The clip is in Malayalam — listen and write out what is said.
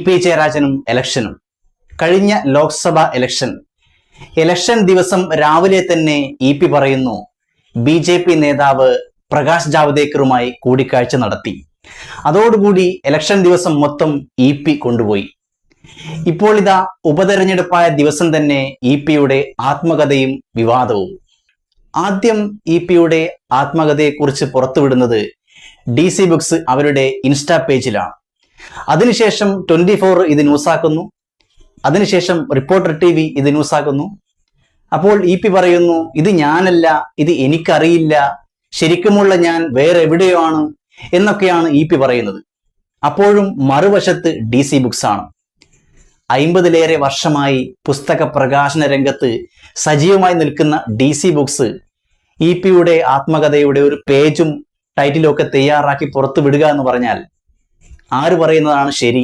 പി ജയരാജനും ഇലക്ഷനും. കഴിഞ്ഞ ലോക്സഭ ഇലക്ഷൻ ദിവസം രാവിലെ തന്നെ പി പറയുന്നു BJP നേതാവ് പ്രകാശ് ജാവ്ദേക്കറുമായി കൂടിക്കാഴ്ച നടത്തി. അതോടുകൂടി ഇലക്ഷൻ ദിവസം മൊത്തം പി കൊണ്ടുപോയി. ഇപ്പോൾ ഇതാ ഉപതെരഞ്ഞെടുപ്പായ ദിവസം തന്നെ പിയുടെ ആത്മകഥയും വിവാദവും. ആദ്യം പിയുടെ ആത്മകഥയെക്കുറിച്ച് പുറത്തുവിടുന്നത് DC ബുക്സ് അവരുടെ ഇൻസ്റ്റാ പേജിലാണ്. അതിനുശേഷം 24 ഇത് ന്യൂസാക്കുന്നു. അതിനുശേഷം റിപ്പോർട്ടർ TV ഇത് ന്യൂസാക്കുന്നു. അപ്പോൾ പി പറയുന്നു, ഇത് ഞാനല്ല, ഇത് എനിക്കറിയില്ല, ശരിക്കുമുള്ള ഞാൻ വേറെ എവിടെയോ ആണ് എന്നൊക്കെയാണ് പി പറയുന്നത്. അപ്പോഴും മറുവശത്ത് DC ബുക്സ് ആണ്. 50-ലേറെ വർഷമായി പുസ്തക പ്രകാശന രംഗത്ത് സജീവമായി നിൽക്കുന്ന DC ബുക്സ് പിയുടെ ആത്മകഥയുടെ ഒരു പേജും ടൈറ്റിലും ഒക്കെ തയ്യാറാക്കി പുറത്തു വിടുക എന്ന് പറഞ്ഞാൽ ആര് പറയുന്നതാണ് ശരി?